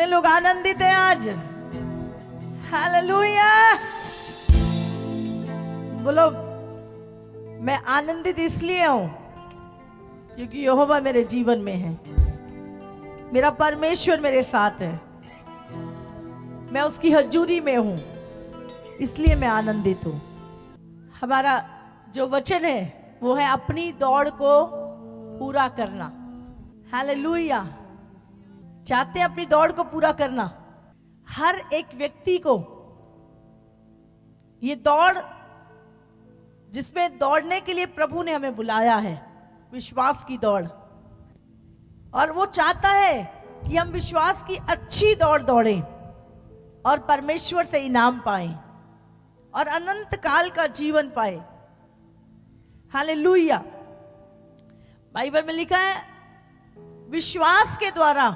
कितने लोग आनंदित हैं आज? हालेलुया। बोलो, मैं आनंदित इसलिए हूं क्योंकि यहोवा मेरे जीवन में है, मेरा परमेश्वर मेरे साथ है, मैं उसकी हजूरी में हूं, इसलिए मैं आनंदित हूं। हमारा जो वचन है वो है अपनी दौड़ को पूरा करना। हालेलुया। चाहते हैं अपनी दौड़ को पूरा करना। हर एक व्यक्ति को ये दौड़, जिसमें दौड़ने के लिए प्रभु ने हमें बुलाया है, विश्वास की दौड़, और वो चाहता है कि हम विश्वास की अच्छी दौड़ दौड़ें और परमेश्वर से इनाम पाएं और अनंत काल का जीवन पाए। हालेलुया। बाइबल में लिखा है, विश्वास के द्वारा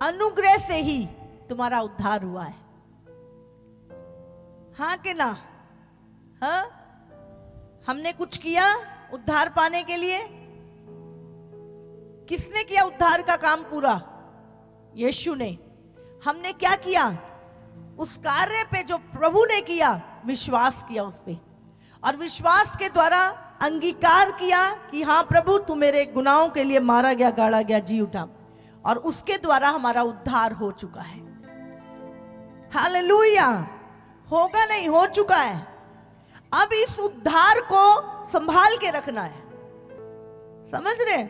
अनुग्रह से ही तुम्हारा उद्धार हुआ है। हाँ कि ना? हाँ, हमने कुछ किया उद्धार पाने के लिए? किसने किया उद्धार का काम पूरा? यीशु ने। हमने क्या किया? उस कार्य पे जो प्रभु ने किया, विश्वास किया उस पे, और विश्वास के द्वारा अंगीकार किया कि हाँ प्रभु, तू मेरे गुनाहों के लिए मारा गया, गाड़ा गया, जी उठा, और उसके द्वारा हमारा उद्धार हो चुका है। हालेलुया। होगा नहीं, हो चुका है। अब इस उद्धार को संभाल के रखना है। समझ रहे?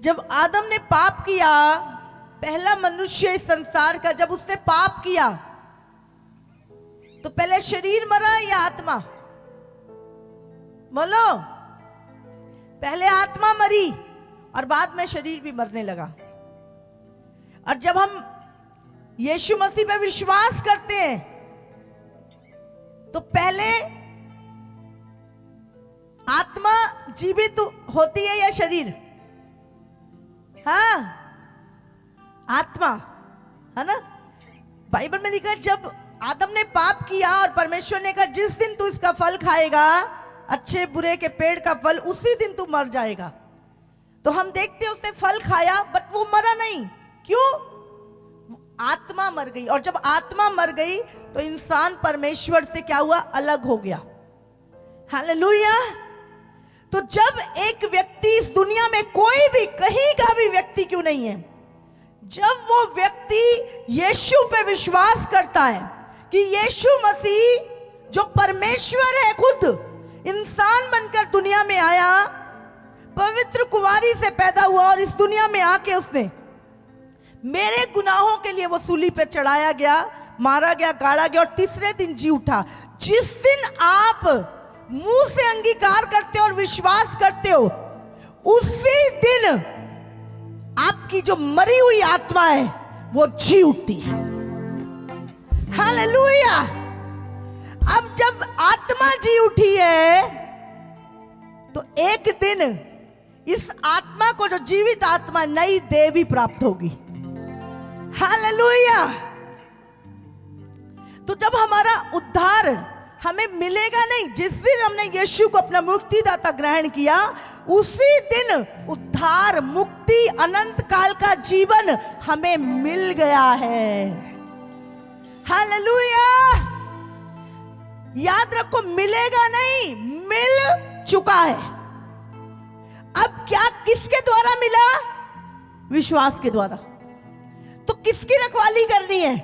जब आदम ने पाप किया, पहला मनुष्य इस संसार का, जब उसने पाप किया तो पहले शरीर मरा या आत्मा? बोलो। पहले आत्मा मरी और बाद में शरीर भी मरने लगा। और जब हम यीशु मसीह पे विश्वास करते हैं तो पहले आत्मा जीवित होती है या शरीर? हाँ, आत्मा, है ना? बाइबल में लिखा है, जब आदम ने पाप किया और परमेश्वर ने कहा जिस दिन तू इसका फल खाएगा, अच्छे बुरे के पेड़ का फल, उसी दिन तू मर जाएगा। तो हम देखते हैं उसने फल खाया, बट वो मरा नहीं। क्यों? आत्मा मर गई। और जब आत्मा मर गई तो इंसान परमेश्वर से क्या हुआ? अलग हो गया। हालेलुया। तो जब एक व्यक्ति इस दुनिया में, कोई भी, कहीं का भी व्यक्ति क्यों नहीं है, जब वो व्यक्ति यीशु पे विश्वास करता है कि यीशु मसीह जो परमेश्वर है, खुद इंसान बनकर दुनिया में आया, पवित्र कुंवारी से पैदा हुआ, और इस दुनिया में आके उसने मेरे गुनाहों के लिए वो सूली पे चढ़ाया गया, मारा गया, गाड़ा गया, और तीसरे दिन जी उठा। जिस दिन आप मुंह से अंगीकार करते हो और विश्वास करते हो, उसी दिन आपकी जो मरी हुई आत्मा है वो जी उठती है। हालेलुया। अब जब आत्मा जी उठी है तो एक दिन इस आत्मा को, जो जीवित आत्मा, नई देह भी प्राप्त होगी। हालेलुया। तो जब हमारा उद्धार हमें मिलेगा नहीं, जिस दिन हमने यीशु को अपना मुक्तिदाता ग्रहण किया, उसी दिन उद्धार, मुक्ति, अनंत काल का जीवन हमें मिल गया है। हालेलुया। याद रखो, मिलेगा नहीं, मिल चुका है। अब क्या, किसके द्वारा मिला? विश्वास के द्वारा। तो किसकी रखवाली करनी है?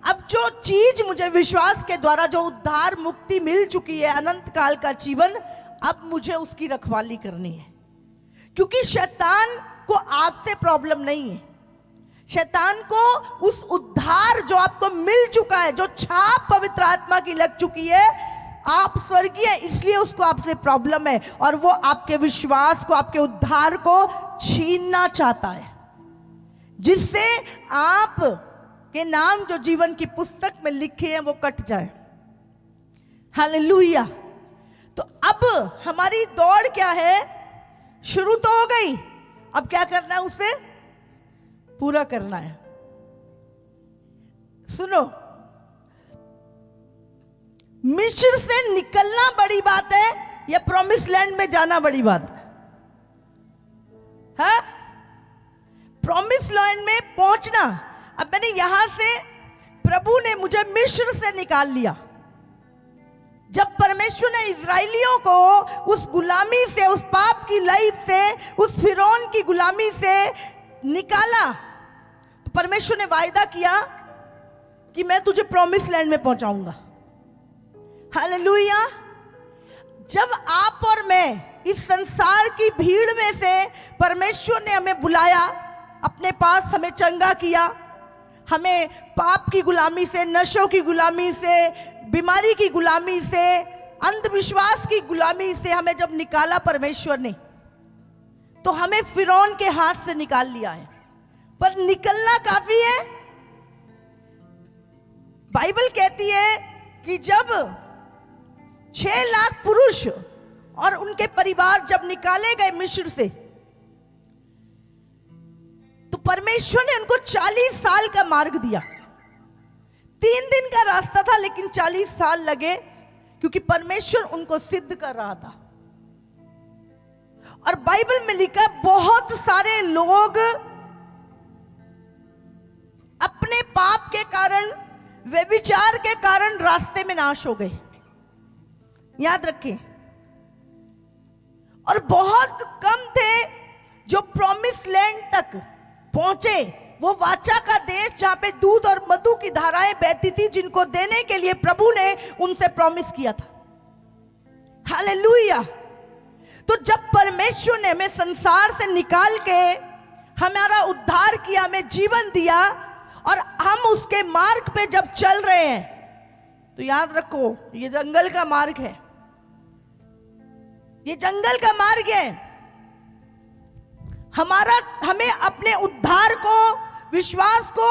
अब जो चीज मुझे विश्वास के द्वारा, जो उद्धार, मुक्ति मिल चुकी है, अनंत काल का जीवन, अब मुझे उसकी रखवाली करनी है। क्योंकि शैतान को आपसे प्रॉब्लम नहीं है। शैतान को उस उद्धार जो आपको मिल चुका है, जो छाप पवित्र आत्मा की लग चुकी है, आप स्वर्गीय, इसलिए उसको आपसे प्रॉब्लम है, और वो आपके विश्वास को, आपके उद्धार को छीनना चाहता है, जिससे आप के नाम जो जीवन की पुस्तक में लिखे हैं वो कट जाए। हालेलुया। तो अब हमारी दौड़ क्या है? शुरू तो हो गई, अब क्या करना है? उसे पूरा करना है। सुनो, मिस्र से निकलना बड़ी बात है या प्रॉमिस लैंड में जाना बड़ी बात है? प्रॉमिस लैंड में पहुंचना अब मैंने यहां से, प्रभु ने मुझे मिस्र से निकाल लिया। जब परमेश्वर ने इजराइलियों को उस गुलामी से, उस पाप की लाइफ से, उस फिरौन की गुलामी से निकाला, तो परमेश्वर ने वायदा किया कि मैं तुझे प्रॉमिस लैंड में पहुंचाऊंगा। हालेलुया। जब आप और मैं इस संसार की भीड़ में से परमेश्वर ने हमें बुलाया अपने पास, हमें चंगा किया, हमें पाप की गुलामी से, नशों की गुलामी से, बीमारी की गुलामी से, अंधविश्वास की गुलामी से हमें जब निकाला परमेश्वर ने, तो हमें फिरौन के हाथ से निकाल लिया है। पर निकलना काफी है। बाइबल कहती है कि जब 6 लाख पुरुष और उनके परिवार जब निकाले गए मिस्र से, तो परमेश्वर ने उनको 40 साल का मार्ग दिया। 3 दिन का रास्ता था, लेकिन 40 साल लगे, क्योंकि परमेश्वर उनको सिद्ध कर रहा था। और बाइबल में लिखा है बहुत सारे लोग अपने पाप के कारण, व्यभिचार के कारण रास्ते में नाश हो गए। याद रखें। और बहुत कम थे जो प्रॉमिस लैंड तक पहुंचे, वो वाचा का देश जहां पे दूध और मधु की धाराएं बहती थी, जिनको देने के लिए प्रभु ने उनसे प्रॉमिस किया था। हालेलुया। तो जब परमेश्वर ने हमें संसार से निकाल के हमारा उद्धार किया, हमें जीवन दिया, और हम उसके मार्ग पे जब चल रहे हैं, तो याद रखो ये जंगल का मार्ग है, ये जंगल का मार्ग है। हमें अपने उद्धार को, विश्वास को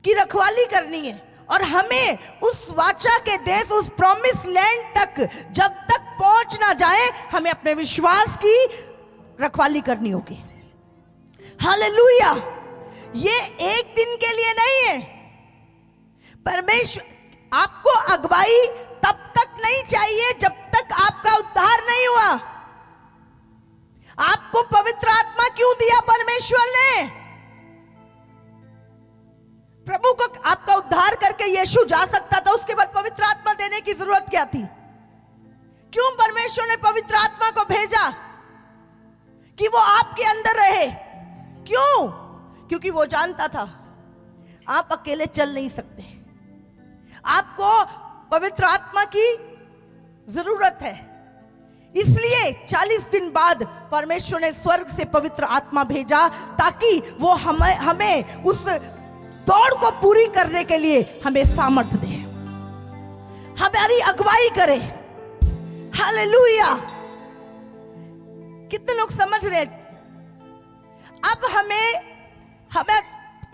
की रखवाली करनी है, और हमें उस वाचा के देश, उस प्रॉमिस लैंड तक जब तक पहुंच ना जाए, हमें अपने विश्वास की रखवाली करनी होगी। हालेलुया। ये एक दिन के लिए नहीं है। परमेश्वर आपको अगुवाई तब तक नहीं चाहिए जब तक आपका उद्धार नहीं हुआ। आपको पवित्र आत्मा क्यों दिया परमेश्वर ने? प्रभु को आपका उद्धार करके यीशु जा सकता था, उसके बाद पवित्र आत्मा देने की जरूरत क्या थी? क्यों परमेश्वर ने पवित्र आत्मा को भेजा? कि वो आपके अंदर रहे। क्यों? क्योंकि वो जानता था आप अकेले चल नहीं सकते, आपको पवित्र आत्मा की जरूरत है। इसलिए 40 दिन बाद परमेश्वर ने स्वर्ग से पवित्र आत्मा भेजा, ताकि वो हमें उस दौड़ को पूरी करने के लिए हमें सामर्थ्य दे, हमारी अगुवाई करे। हालेलुया। कितने लोग समझ रहे? अब हमें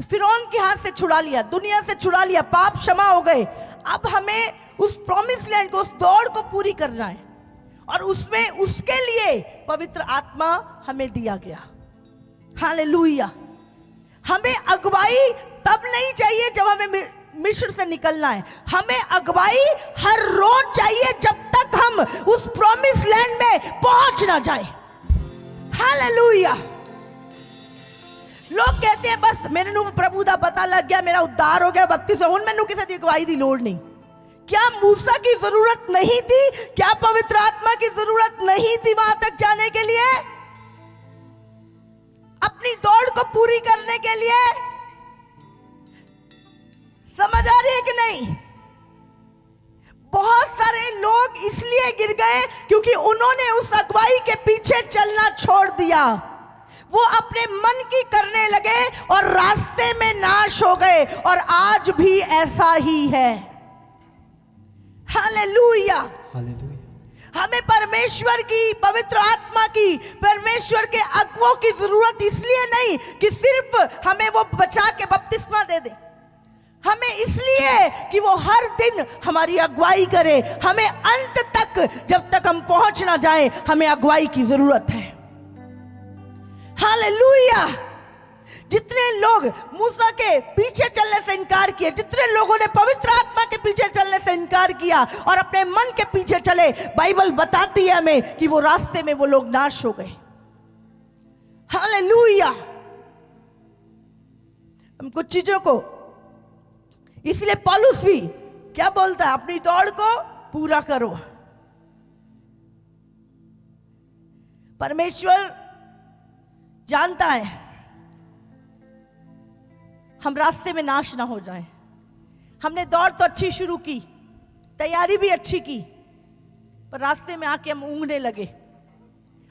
फिरौन के हाथ से छुड़ा लिया, दुनिया से छुड़ा लिया, पाप क्षमा हो गए। अब हमें उस प्रॉमिस लैंड को, उस दौड़ को पूरी करना है, और उसमें उसके लिए पवित्र आत्मा हमें दिया गया। हालेलुया। हमें अगुवाई तब नहीं चाहिए जब हमें मिस्र से निकलना है, हमें अगुवाई हर रोज चाहिए जब तक हम उस प्रॉमिस लैंड में पहुंच ना जाए। हालेलुया। लोग कहते हैं बस मेरे नु प्रभु दा पता लग गया, मेरा उद्धार हो गया, बपतिस्मा हुन, मैनू किसी दी अगुवाई दी लोड़ नहीं। क्या मूसा की जरूरत नहीं थी? क्या पवित्र आत्मा की जरूरत नहीं थी वहां तक जाने के लिए, अपनी दौड़ को पूरी करने के लिए? समझ आ रही है कि नहीं? बहुत सारे लोग इसलिए गिर गए क्योंकि उन्होंने उस अगुवाई के पीछे चलना छोड़ दिया। वो अपने मन की करने लगे और रास्ते में नाश हो गए, और आज भी ऐसा ही है। हालेलुया। हमें परमेश्वर की, पवित्र आत्मा की, परमेश्वर के अगुवों की जरूरत इसलिए नहीं कि सिर्फ हमें वो बचा के बपतिस्मा दे दे, हमें इसलिए कि वो हर दिन हमारी अगुवाई करे। हमें अंत तक, जब तक हम पहुंच ना जाए, हमें अगुवाई की जरूरत है। हालेलुया। जितने लोग मूसा के पीछे चलने से इनकार किए, जितने लोगों ने पवित्र आत्मा के पीछे चलने से इनकार किया और अपने मन के पीछे चले, बाइबल बताती है हमें कि वो रास्ते में वो लोग नाश हो गए। हालेलुया। हम कुछ चीजों को, इसलिए पौलुस भी क्या बोलता है, अपनी दौड़ को पूरा करो। परमेश्वर जानता है हम रास्ते में नाश ना हो जाएं। हमने दौड़ तो अच्छी शुरू की, तैयारी भी अच्छी की, पर रास्ते में आके हम ऊँघने लगे।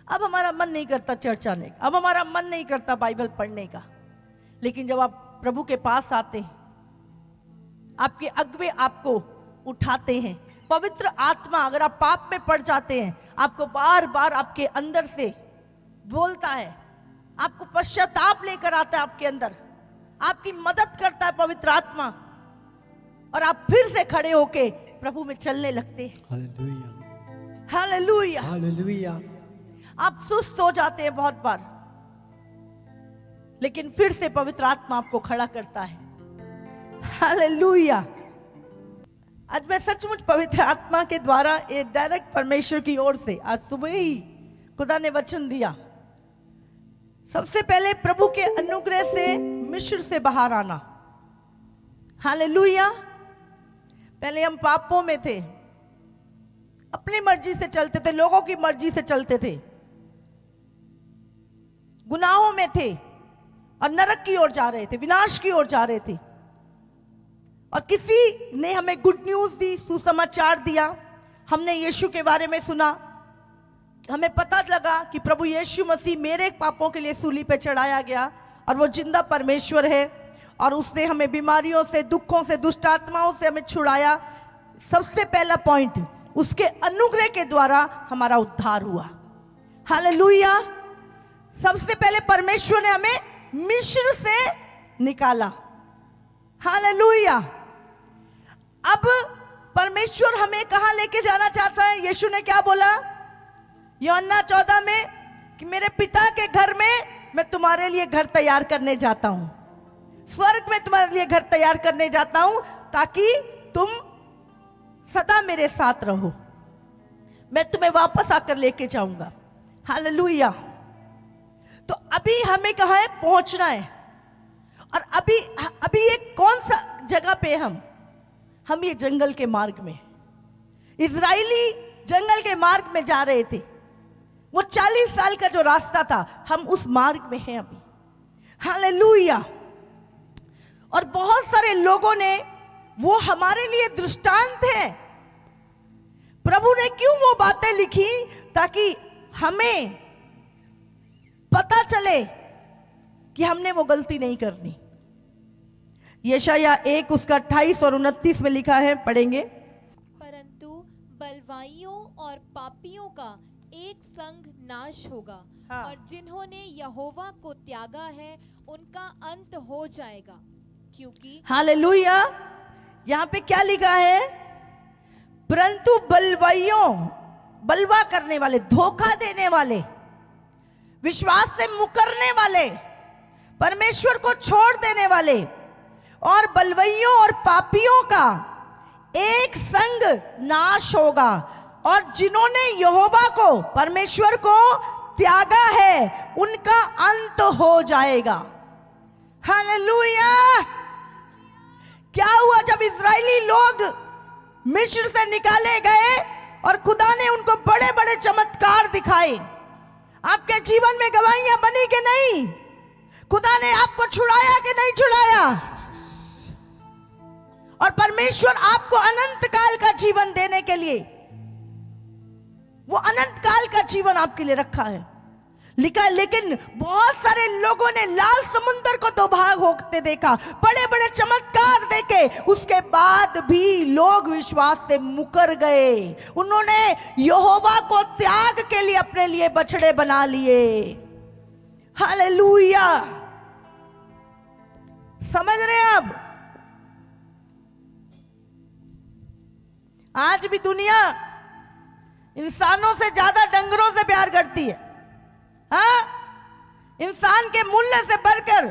अब हमारा मन नहीं करता चर्च आने का, अब हमारा मन नहीं करता बाइबल पढ़ने का। लेकिन जब आप प्रभु के पास आते हैं, आपके अगुवे आपको उठाते हैं। पवित्र आत्मा, अगर आप पाप में पड़ जाते हैं, आपको बार बार आपके अंदर से बोलता है, आपको पश्चाताप लेकर आता है आपके अंदर, आपकी मदद करता है पवित्र आत्मा, और आप फिर से खड़े होके प्रभु में चलने लगते हैं। Hallelujah, hallelujah. हालेलुया। आप सुस्त हो जाते हैं बहुत बार, लेकिन फिर से पवित्र आत्मा आपको खड़ा करता है। हालेलुया। आज मैं सचमुच पवित्र आत्मा के द्वारा एक डायरेक्ट परमेश्वर की ओर से आज सुबह ही खुदा ने वचन दिया। सबसे पहले प्रभु के अनुग्रह से मिस्र से बाहर आना। हालेलुया। पहले हम पापों में थे, अपनी मर्जी से चलते थे, लोगों की मर्जी से चलते थे, गुनाहों में थे और नरक की ओर जा रहे थे, विनाश की ओर जा रहे थे। और किसी ने हमें गुड न्यूज दी, सुसमाचार दिया, हमने यीशु के बारे में सुना, हमें पता लगा कि प्रभु यीशु मसीह मेरे पापों के लिए सूली पे चढ़ाया गया और वो जिंदा परमेश्वर है और उसने हमें बीमारियों से, दुखों से, दुष्ट आत्माओं से हमें छुड़ाया। सबसे पहला पॉइंट, उसके अनुग्रह के द्वारा हमारा उद्धार हुआ। हालेलुया। सबसे पहले परमेश्वर ने हमें मिस्र से निकाला। हालेलुया। अब परमेश्वर हमें कहां लेके जाना चाहता है? यीशु ने क्या बोला यूहन्ना 14 में कि मेरे पिता के घर में मैं तुम्हारे लिए घर तैयार करने जाता हूं, स्वर्ग में तुम्हारे लिए घर तैयार करने जाता हूं ताकि तुम सदा मेरे साथ रहो, मैं तुम्हें वापस आकर लेके जाऊंगा। हालेलुया। तो अभी हमें कहां है? पहुंचना है। और अभी ये कौन सा जगह पे हम ये जंगल के मार्ग में, इजराइली जंगल के मार्ग में जा रहे थे। वो 40 साल का जो रास्ता था, हम उस मार्ग में हैं अभी। हालेलुया। और बहुत सारे लोगों ने, वो हमारे लिए दृष्टांत है। प्रभु ने क्यों वो बातें लिखी? ताकि हमें पता चले कि हमने वो गलती नहीं करनी। यशाया 1 उसका 28 और 29 में लिखा है, पढ़ेंगे। परंतु बलवाइयों और पापियों का एक संग नाश होगा। हाँ। और जिन्होंने यहोवा को त्यागा है उनका अंत हो जाएगा, क्योंकि हालेलुया। यहां पे क्या लिखा है? परंतु बलवाइयों, बलवा करने वाले, धोखा देने वाले, विश्वास से मुकरने वाले, परमेश्वर को छोड़ देने वाले और बलवइयों और पापियों का एक संग नाश होगा। और जिन्होंने यहोवा को, परमेश्वर को त्यागा है, उनका अंत हो जाएगा। हालेलुया। क्या हुआ जब इजरायली लोग मिस्र से निकाले गए और खुदा ने उनको बड़े बड़े चमत्कार दिखाए? आपके जीवन में गवाहियां बनी कि नहीं? खुदा ने आपको छुड़ाया कि नहीं छुड़ाया? और परमेश्वर आपको अनंत काल का जीवन देने के लिए, वो अनंत काल का जीवन आपके लिए रखा है, लिखा है। लेकिन बहुत सारे लोगों ने लाल समुद्र को दो भाग होते देखा, बड़े बड़े चमत्कार देखे, उसके बाद भी लोग विश्वास से मुकर गए। उन्होंने यहोवा को त्याग के लिए अपने लिए बछड़े बना लिए। हालेलुया। समझ रहे हैं? अब आज भी दुनिया इंसानों से ज्यादा डंगरों से प्यार करती है। हाँ, इंसान के मूल्य से बढ़कर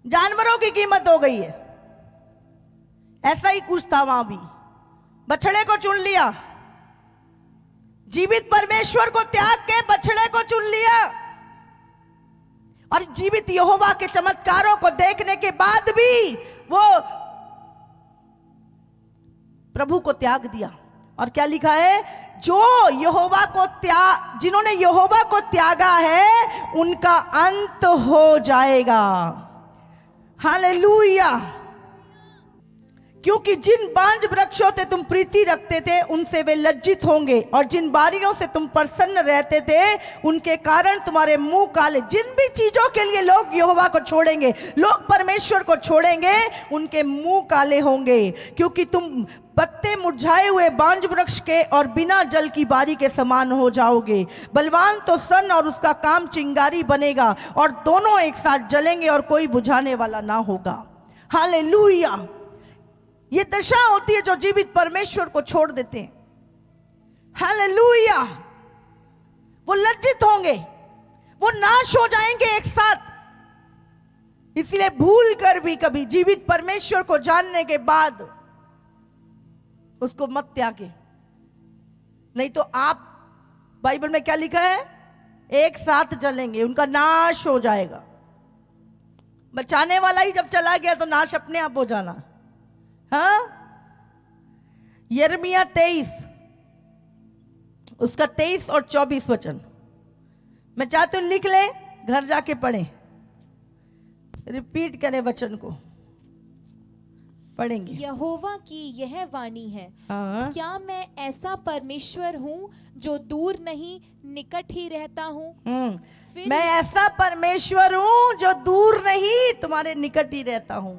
जानवरों की कीमत हो गई है। ऐसा ही कुछ था वहां भी। बछड़े को चुन लिया, जीवित परमेश्वर को त्याग के बछड़े को चुन लिया। और जीवित यहोवा के चमत्कारों को देखने के बाद भी वो प्रभु को त्याग दिया। और क्या लिखा है, जो यहोवा को जिन्होंने यहोवा को त्यागा है उनका अंत हो जाएगा। हालेलुया। क्योंकि जिन बांज वृक्षों से तुम प्रीति रखते थे उनसे वे लज्जित होंगे, और जिन बारियों से तुम प्रसन्न रहते थे उनके कारण तुम्हारे मुंह काले। जिन भी चीजों के लिए लोग यहोवा को छोड़ेंगे, लोग परमेश्वर को छोड़ेंगे, उनके मुंह काले होंगे। क्योंकि तुम पत्ते मुरझाए हुए बांज वृक्ष के और बिना जल की बारी के समान हो जाओगे। बलवान तो सन और उसका काम चिंगारी बनेगा, और दोनों एक साथ जलेंगे और कोई बुझाने वाला ना होगा। हालेलुया। ये दशा होती है जो जीवित परमेश्वर को छोड़ देते हैं। हालेलुया। वो लज्जित होंगे, वो नाश हो जाएंगे एक साथ। इसलिए भूल कर भी कभी जीवित परमेश्वर को जानने के बाद उसको मत त्यागे, नहीं तो आप, बाइबल में क्या लिखा है, एक साथ जलेंगे, उनका नाश हो जाएगा। बचाने वाला ही जब चला गया तो नाश अपने आप हो जाना। हाँ, यिर्मयाह 23 उसका 23 और 24 वचन मैं चाहती हूं लिख ले, घर जाके पढ़ें, रिपीट करें वचन को, पढ़ेंगे। यहोवा की यह वाणी है, हाँ। क्या मैं ऐसा परमेश्वर हूँ जो दूर नहीं निकट ही रहता हूँ? फिर मैं ऐसा परमेश्वर हूं जो दूर नहीं तुम्हारे निकट ही रहता हूं।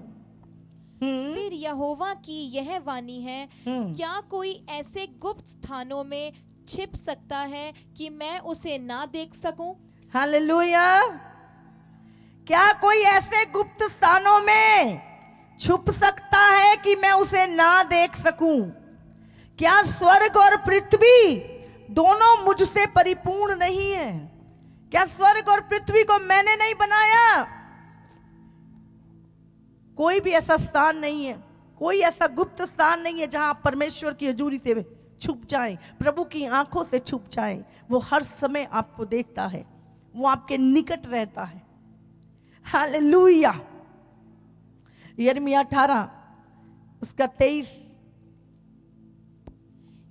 फिर यहोवा की यह वाणी है, क्या कोई ऐसे गुप्त स्थानों में छिप सकता है कि मैं उसे ना देख सकूं? हालेलुया। क्या कोई ऐसे गुप्त स्थानों में छुप सकता है कि मैं उसे ना देख सकूं? क्या स्वर्ग और पृथ्वी दोनों मुझसे परिपूर्ण नहीं है? क्या स्वर्ग और पृथ्वी को मैंने नहीं बनाया? कोई भी ऐसा स्थान नहीं है, कोई ऐसा गुप्त स्थान नहीं है जहां आप परमेश्वर की हजूरी से छुप जाएं, प्रभु की आंखों से छुप जाएं। वो हर समय आपको देखता है, वो आपके निकट रहता है। हालेलुया। यिर्मयाह 18 उसका 23।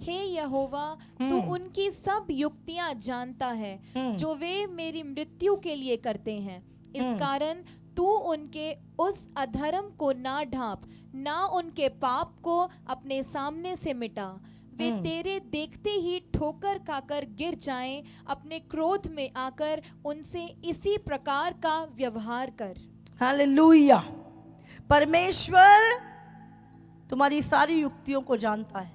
हे यहोवा, तू उनकी सब युक्तियां जानता है जो वे मेरी मृत्यु के लिए करते हैं। इस कारण तू उनके उस अधर्म को ना ढांप, ना उनके पाप को अपने सामने से मिटा। वे तेरे देखते ही ठोकर खाकर गिर जाएं। अपने क्रोध में आकर उनसे इसी प्रकार का व्यवहार कर। हालेलुया। परमेश्वर तुम्हारी सारी युक्तियों को जानता है,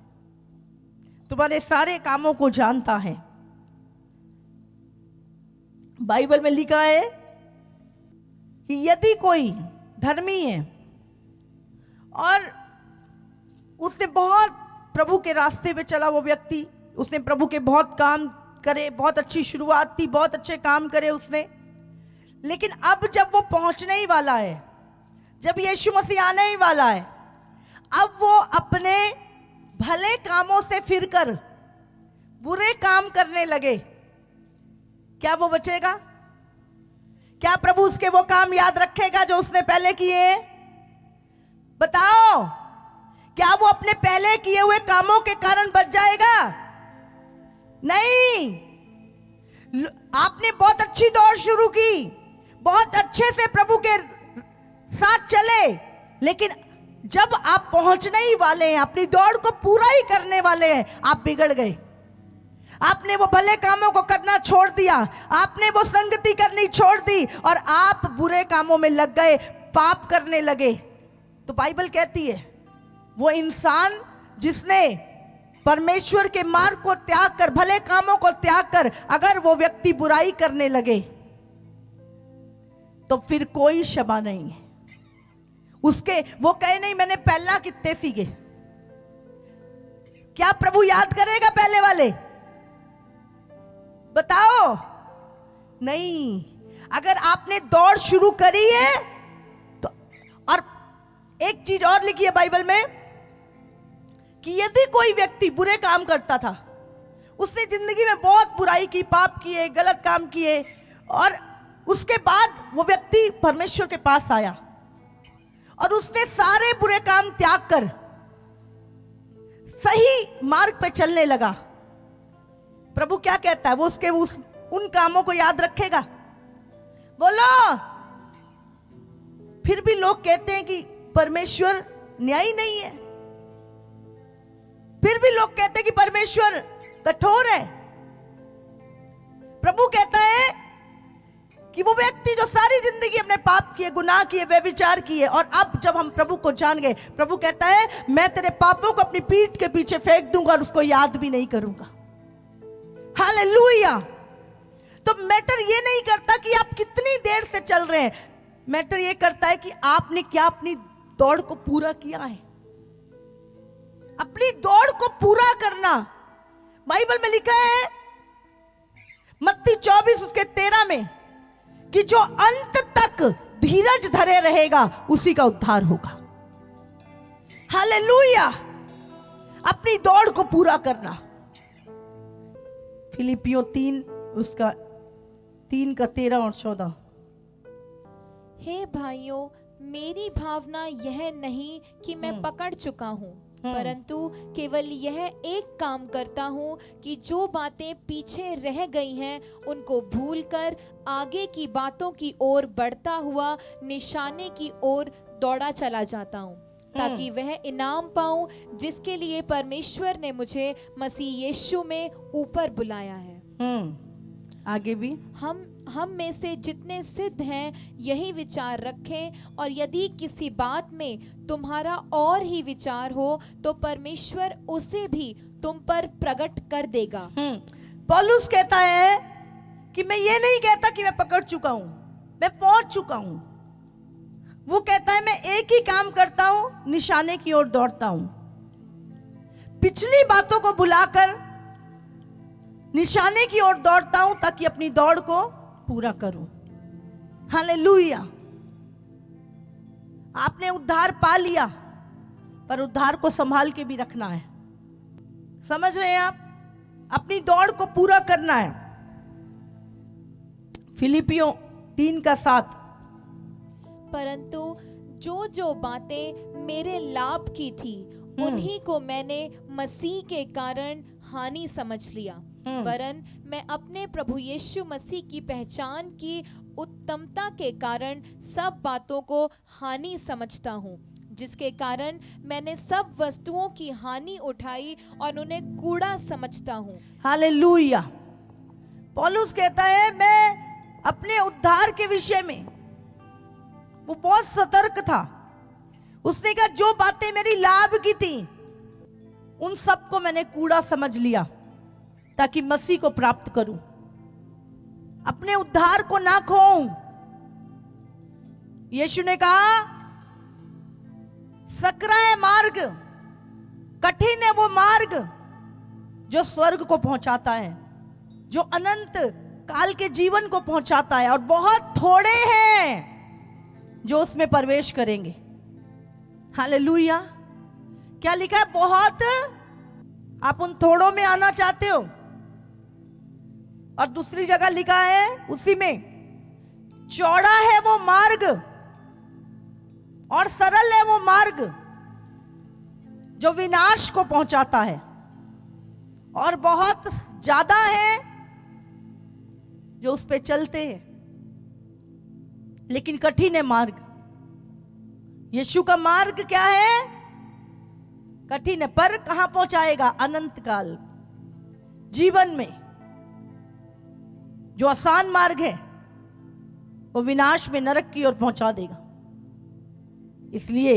तुम्हारे सारे कामों को जानता है। बाइबल में लिखा है कि यदि कोई धर्मी है और उसने बहुत प्रभु के रास्ते पे चला, वो व्यक्ति, उसने प्रभु के बहुत काम करे, बहुत अच्छी शुरुआत थी, बहुत अच्छे काम करे उसने, लेकिन अब जब वो पहुंचने ही वाला है, जब यीशु मसीह आने ही वाला है, अब वो अपने भले कामों से फिरकर बुरे काम करने लगे, क्या वो बचेगा? क्या प्रभु उसके वो काम याद रखेगा जो उसने पहले किए? बताओ, क्या वो अपने पहले किए हुए कामों के कारण बच जाएगा? नहीं। आपने बहुत अच्छी दौड़ शुरू की, बहुत अच्छे से प्रभु के साथ चले, लेकिन जब आप पहुंचने ही वाले हैं, अपनी दौड़ को पूरा ही करने वाले हैं, आप बिगड़ गए। आपने वो भले कामों को करना छोड़ दिया, आपने वो संगति करनी छोड़ दी और आप बुरे कामों में लग गए, पाप करने लगे। तो बाइबल कहती है वो इंसान जिसने परमेश्वर के मार्ग को त्याग कर, भले कामों को त्याग कर अगर वो व्यक्ति बुराई करने लगे तो फिर कोई क्षमा नहीं है उसके। वो कहे नहीं मैंने पहला कितने सीखे, क्या प्रभु याद करेगा पहले वाले? बताओ, नहीं। अगर आपने दौड़ शुरू करी है तो, और एक चीज और लिखी है बाइबल में कि यदि कोई व्यक्ति बुरे काम करता था, उसने जिंदगी में बहुत बुराई की, पाप किए, गलत काम किए, और उसके बाद वो व्यक्ति परमेश्वर के पास आया और उसने सारे बुरे काम त्याग कर सही मार्ग पे चलने लगा। प्रभु क्या कहता है? वो उसके उन कामों को याद रखेगा? बोलो। फिर भी लोग कहते हैं कि परमेश्वर न्यायी नहीं है, फिर भी लोग कहते हैं कि परमेश्वर कठोर है। प्रभु कहता है कि वो व्यक्ति जो सारी जिंदगी अपने पाप किए, गुनाह किए, व्यभिचार किए, और अब जब हम प्रभु को जान गए, प्रभु कहता है मैं तेरे पापों को अपनी पीठ के पीछे फेंक दूंगा और उसको याद भी नहीं करूंगा। हालेलुया। तो मैटर ये नहीं करता कि आप कितनी देर से चल रहे हैं, मैटर ये करता है कि आपने क्या अपनी दौड़ को पूरा किया है। अपनी दौड़ को पूरा करना, बाइबल में लिखा है मत्ती 24 उसके 13 में कि जो अंत तक धीरज धरे रहेगा उसी का उद्धार होगा। हालेलुया। अपनी दौड़ को पूरा करना। फिलिपियों 3 उसका 3 का 13 और 14। हे भाइयों, मेरी भावना यह नहीं कि मैं पकड़ चुका हूँ, परंतु केवल यह एक काम करता हूँ कि जो बातें पीछे रह गई हैं उनको भूलकर आगे की बातों की ओर बढ़ता हुआ निशाने की ओर दौड़ा चला जाता हूँ, ताकि वह इनाम पाऊं जिसके लिए परमेश्वर ने मुझे मसीह यीशु में ऊपर बुलाया है। आगे भी हम में से जितने सिद्ध हैं यही विचार रखें, और यदि किसी बात में तुम्हारा और ही विचार हो तो परमेश्वर उसे भी तुम पर प्रकट कर देगा। पौलुस कहता है कि मैं ये नहीं कहता कि मैं पकड़ चुका हूं, मैं पहुंच चुका हूं। वो कहता है मैं एक ही काम करता हूं, निशाने की ओर दौड़ता हूं, पिछली बातों को भुलाकर निशाने की ओर दौड़ता हूं ताकि अपनी दौड़ को पूरा करूं। हालेलुया। आपने उद्धार पा लिया, पर उद्धार को संभाल के भी रखना है। समझ रहे हैं आप? अपनी दौड़ को पूरा करना है। फिलिपियों 3 का 7। परंतु जो जो बातें मेरे लाभ की थी उन्हीं को मैंने मसीह के कारण हानि समझ लिया, वरन मैं अपने प्रभु यीशु मसीह की पहचान की उत्तमता के कारण सब बातों को हानि समझता हूँ, जिसके कारण मैंने सब वस्तुओं की हानि उठाई और उन्हें कूड़ा समझता हूँ। हालेलुया। पौलुस कहता है मैं अपने उद्धार के विषय में वो बहुत सतर्क था। उसने कहा जो बातें मेरी लाभ की थी उन सबको मैंने कूड़ा समझ लिया ताकि मसीह को प्राप्त करूं, अपने उद्धार को ना खोऊं। यीशु ने कहा सकरा है मार्ग, कठिन है वो मार्ग जो स्वर्ग को पहुंचाता है, जो अनंत काल के जीवन को पहुंचाता है, और बहुत थोड़े हैं जो उसमें प्रवेश करेंगे। हालेलुया। क्या लिखा है? बहुत। आप उन थोड़ों में आना चाहते हो? और दूसरी जगह लिखा है उसी में, चौड़ा है वो मार्ग और सरल है वो मार्ग जो विनाश को पहुंचाता है, और बहुत ज्यादा है जो उस पे चलते हैं, लेकिन कठिन है मार्ग। यीशु का मार्ग क्या है? कठिन है, पर कहां पहुंचाएगा? अनंत काल जीवन में। जो आसान मार्ग है वो विनाश में, नरक की ओर पहुंचा देगा। इसलिए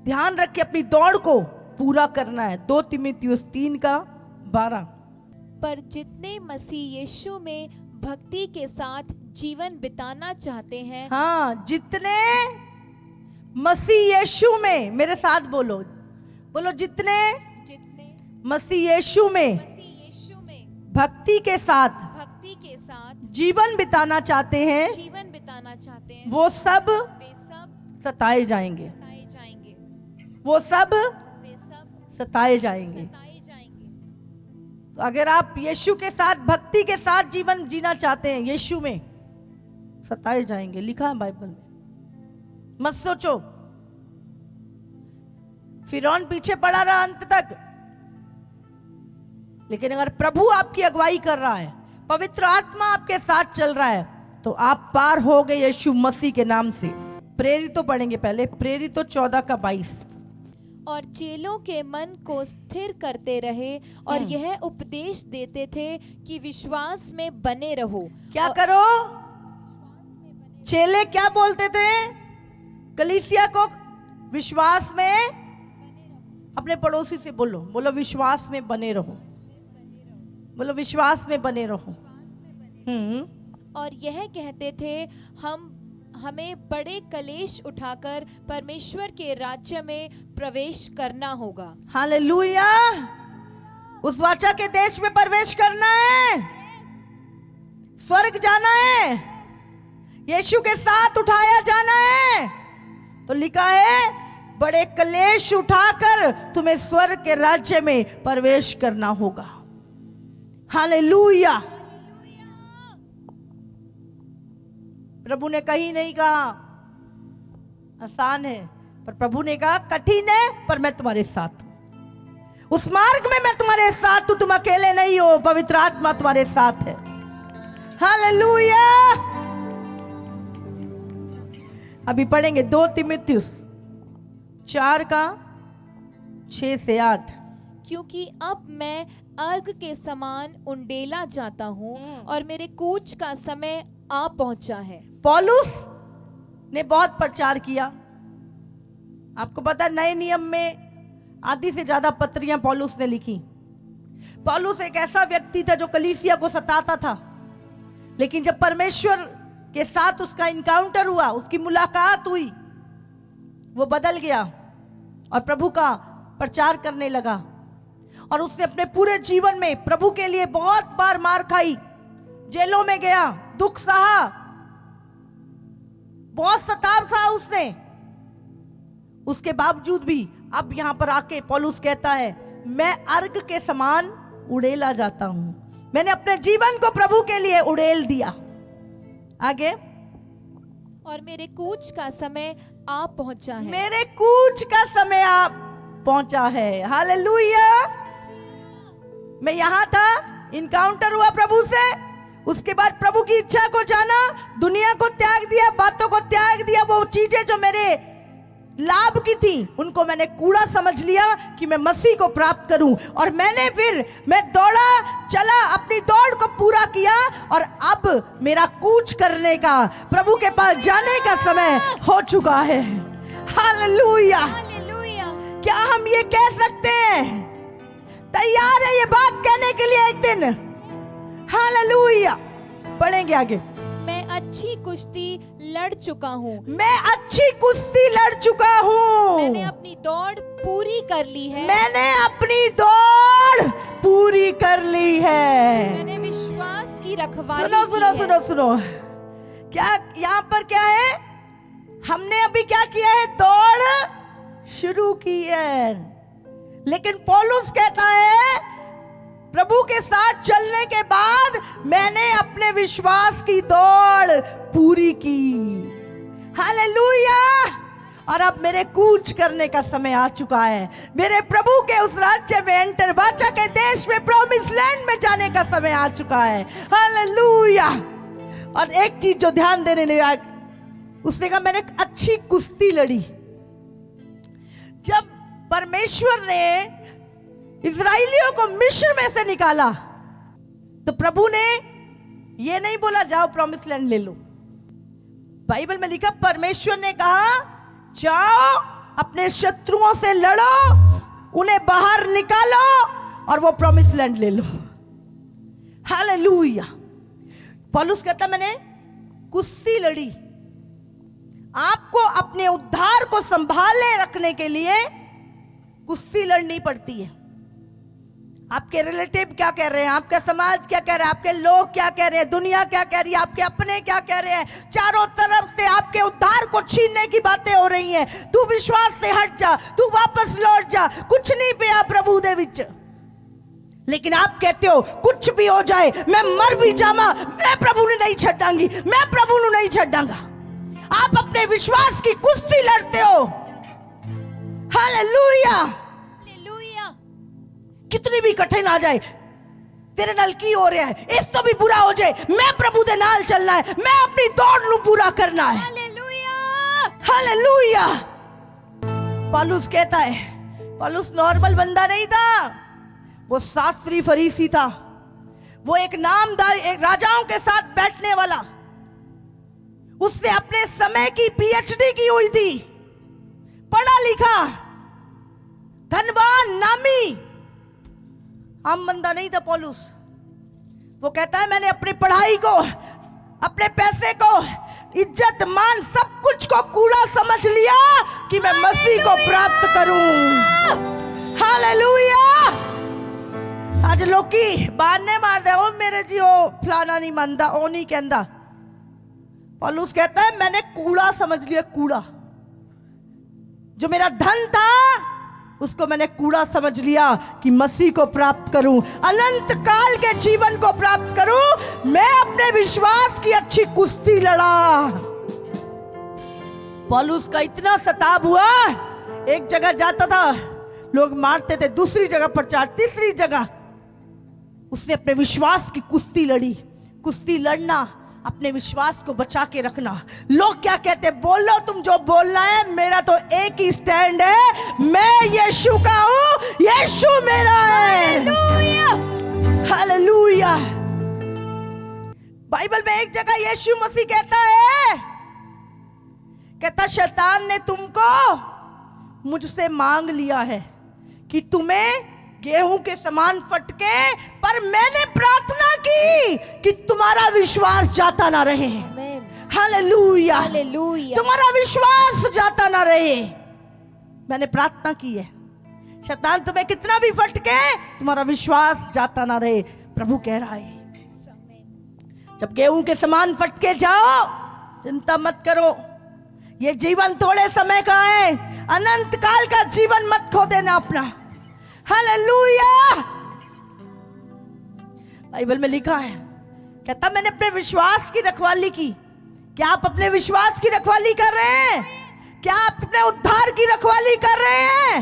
ध्यान रख के अपनी दौड़ को पूरा करना है। 2 तीमुथियुस 3 का 12। पर जितने मसीह यीशु में भक्ति के साथ जीवन बिताना चाहते हैं, हाँ, जितने मसीह यीशु में, मेरे साथ बोलो, बोलो, जितने मसीह यीशु में भक्ति के साथ जीवन बिताना चाहते हैं, वो सब सताए जाएंगे, वो सब सताए जाएंगे। तो अगर आप यीशु के साथ, भक्ति के साथ जीवन जीना चाहते हैं, यीशु में, सताए जाएंगे, लिखा है बाइबल में। मत सोचो। फिरौन पीछे पड़ा रहा अंत तक, लेकिन अगर प्रभु आपकी अगुवाई कर रहा है, पवित्र आत्मा आपके साथ चल रहा है, तो आप पार हो गए यीशु मसीह के नाम से। प्रेरितों पढ़ेंगे पहले, प्रेरितों 14:22। और चेलों के मन को स्थिर करते रहे और यह उपदेश देते थे कि विश्वास में बने रहो। क्या करो? चेले क्या बोलते थे कलीसिया को? विश्वास में, अपने पड़ोसी से बोलो, बोलो विश्वास में बने रहो, बोलो विश्वास में बने रहो। और यह कहते थे हमें बड़े कलेश उठाकर परमेश्वर के राज्य में प्रवेश करना होगा। हालेलुया। उस वाचा के देश में प्रवेश करना है, स्वर्ग जाना है, यीशु के साथ उठाया जाना है। तो लिखा है बड़े कलेश उठाकर तुम्हें स्वर्ग के राज्य में प्रवेश करना होगा। हालेलुया। प्रभु ने कहीं नहीं कहा आसान है, पर प्रभु ने कहा कठिन है, पर मैं तुम्हारे साथ हूं। उस मार्ग में मैं तुम्हारे साथ हूं, तुम अकेले नहीं हो, पवित्र आत्मा तुम्हारे साथ है। हालेलुया। अभी पढ़ेंगे 2 तीमुथियुस 4:6-8। क्योंकि अब मैं अर्घ के समान उंडेला जाता हूँ और मेरे कूच का समय आ पहुंचा है। पौलुस ने बहुत प्रचार किया। आपको पता है नए नियम में आधी से ज्यादा पत्रियां पौलुस ने लिखी। पौलुस एक ऐसा व्यक्ति था जो कलीसिया को सताता था, लेकिन जब परमेश्वर के साथ उसका इनकाउंटर हुआ, उसकी मुलाकात हुई, वो बदल गया और प्रभु का प्रचार करने लगा। और उसने अपने पूरे जीवन में प्रभु के लिए बहुत बार मार खाई, जेलों में गया, दुख सहा, बहुत सताव सहा उसने। उसके बावजूद भी अब यहां पर आके पौलुस कहता है मैं अर्घ के समान उड़ेला जाता हूं, मैंने अपने जीवन को प्रभु के लिए उड़ेल दिया। आगे, और मेरे कूच का समय आ पहुंचा है। मेरे कूच का समय आ पहुंचा है। हालेलुया। मैं यहां था, इनकाउंटर हुआ प्रभु से, उसके बाद प्रभु की इच्छा को जाना, दुनिया को त्याग दिया, बातों को त्याग दिया, वो चीजें जो मेरे लाभ की थी उनको मैंने कूड़ा समझ लिया कि मैं मसीह को प्राप्त करूं। और मैं दौड़ा, चला, अपनी दौड़ को पूरा किया, और अब मेरा कूच करने का, प्रभु के पास जाने का समय हो चुका है। हालेलुया। हालेलुया। क्या हम ये कह सकते हैं? तैयार है ये बात कहने के लिए एक दिन? हालेलुया। पढ़ेंगे आगे। मैं अच्छी कुश्ती लड़ चुका हूँ। मैं अच्छी कुश्ती लड़ चुका हूँ। मैंने अपनी दौड़ पूरी कर ली है। मैंने अपनी दौड़ पूरी कर ली है। मैंने विश्वास की रखवाली सुनो की सुनो है। सुनो सुनो, क्या यहाँ पर क्या है? हमने अभी क्या किया है? दौड़ शुरू की है। लेकिन पौलुस कहता है प्रभु के साथ चलने के बाद मैंने अपने विश्वास की दौड़ पूरी की। हालेलुया। और अब मेरे कूच करने का समय आ चुका है। मेरे प्रभु के उस राज्य में एंटर, वाचा के देश में, प्रॉमिस लैंड में जाने का समय आ चुका है। हालेलुया। और एक चीज जो ध्यान देने लगा, उसने कहा मैंने एक अच्छी कुश्ती लड़ी। जब परमेश्वर ने इजराइलियों को मिस्र में से निकाला, तो प्रभु ने ये नहीं बोला जाओ प्रॉमिस लैंड ले लो। बाइबल में लिखा परमेश्वर ने कहा जाओ अपने शत्रुओं से लड़ो, उन्हें बाहर निकालो और वो प्रॉमिस लैंड ले लो। हालेलुया। पौलुस कहता मैंने कुश्ती लड़ी। आपको अपने उद्धार को संभाले रखने के लिए कुश्ती लड़नी पड़ती है। आपके रिलेटिव क्या कह रहे हैं, आपका समाज क्या कह रहा है, आपके लोग क्या कह रहे हैं, दुनिया क्या कह रही है, आपके अपने क्या कह रहे हैं, चारों तरफ से आपके उद्धार को छीनने की बातें हो रही हैं। तू विश्वास से हट जा, तू वापस लौट जा, कुछ नहीं पिया प्रभु दे विच। लेकिन आप कहते हो कुछ भी हो जाए, मैं मर भी जावा, मैं प्रभु ने नहीं छड्डांगी, मैं प्रभु ने नहीं छड्डांगा। आप अपने विश्वास की कुश्ती लड़ते हो। हालेलुया। हालेलुया। कितनी भी कठिन आ जाए, तेरे नाल की हो रहा है, इस तो भी बुरा हो जाए, मैं प्रभु दे नाल चलना है, मैं अपनी दौड़ नू पूरा करना है। हालेलुया। हालेलुया। पौलुस कहता है, पौलुस नॉर्मल बंदा नहीं था, वो शास्त्री फरीसी था, वो एक नामदार, एक राजाओं के साथ बैठने वाला। उसने अपने समय की पीएचडी की हुई थी, पढ़ा लिखा, धनवान, नामी, आम बंदा नहीं था पौलुस। वो कहता है मैंने अपनी पढ़ाई को, अपने पैसे को, इज्जत मान सब कुछ को कूड़ा समझ लिया कि मैं मसीह को प्राप्त करूं। हालेलुया। आज लोकी बहाने मार दे, ओ मेरे जी ओ फलाना नहीं मानता, ओ नहीं कहता। पौलुस कहता है मैंने कूड़ा समझ लिया, कूड़ा। जो मेरा धन था उसको मैंने कूड़ा समझ लिया कि मसीह को प्राप्त करूं, अनंत काल के जीवन को प्राप्त करूं। मैं अपने विश्वास की अच्छी कुश्ती लड़ा। पौलुस का इतना सताव हुआ, एक जगह जाता था लोग मारते थे, दूसरी जगह प्रचार, तीसरी जगह उसने अपने विश्वास की कुश्ती लड़ी। कुश्ती लड़ना, अपने विश्वास को बचा के रखना। लोग क्या कहते, बोलो तुम जो बोलना है, मेरा तो एक ही स्टैंड है, मैं यीशु का हूं, यीशु मेरा है। हालेलुया। बाइबल में एक जगह यीशु मसीह कहता है, कहता शैतान ने तुमको मुझसे मांग लिया है कि तुम्हें गेहूं के समान फटके, पर मैंने प्रार्थना की कि तुम्हारा विश्वास जाता ना रहे। हालेलुया। हालेलुया। तुम्हारा विश्वास जाता ना रहे, मैंने प्रार्थना की है। शैतान तुम्हें कितना भी फटके, तुम्हारा विश्वास जाता ना रहे। प्रभु कह रहा है जब गेहूं के समान फटके जाओ, चिंता मत करो, ये जीवन थोड़े समय का है, अनंत काल का जीवन मत खो देना अपना। हालेलुया। बाइबल में लिखा है, कहता मैंने अपने विश्वास की रखवाली की। क्या आप अपने विश्वास की रखवाली कर रहे हैं? क्या आप अपने उद्धार की रखवाली कर रहे हैं?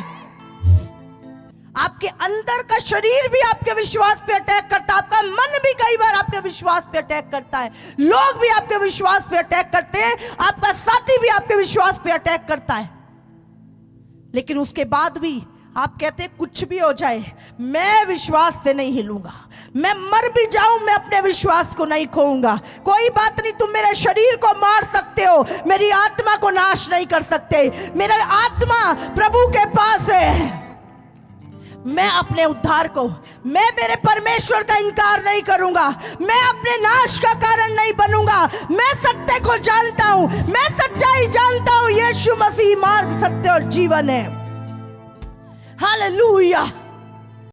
आपके अंदर का शरीर भी आपके विश्वास पे अटैक करता है, आपका मन भी कई बार आपके विश्वास पे अटैक करता है, लोग भी आपके विश्वास पे अटैक करते हैं, आपका साथी भी आपके विश्वास पे अटैक करता है। लेकिन उसके बाद भी आप कहते हैं कुछ भी हो जाए, मैं विश्वास से नहीं हिलूंगा, मैं मर भी जाऊं, मैं अपने विश्वास को नहीं खोऊंगा। कोई बात नहीं, तुम मेरे शरीर को मार सकते हो, मेरी आत्मा को नाश नहीं कर सकते। मेरा आत्मा प्रभु के पास है। मैं अपने उद्धार को, मैं मेरे परमेश्वर का इनकार नहीं करूंगा, मैं अपने नाश का कारण नहीं बनूंगा। मैं सत्य को जानता हूं, मैं सच्चाई जानता हूं, यीशु मसीह मार्ग, सत्य और जीवन है। हालेलुया।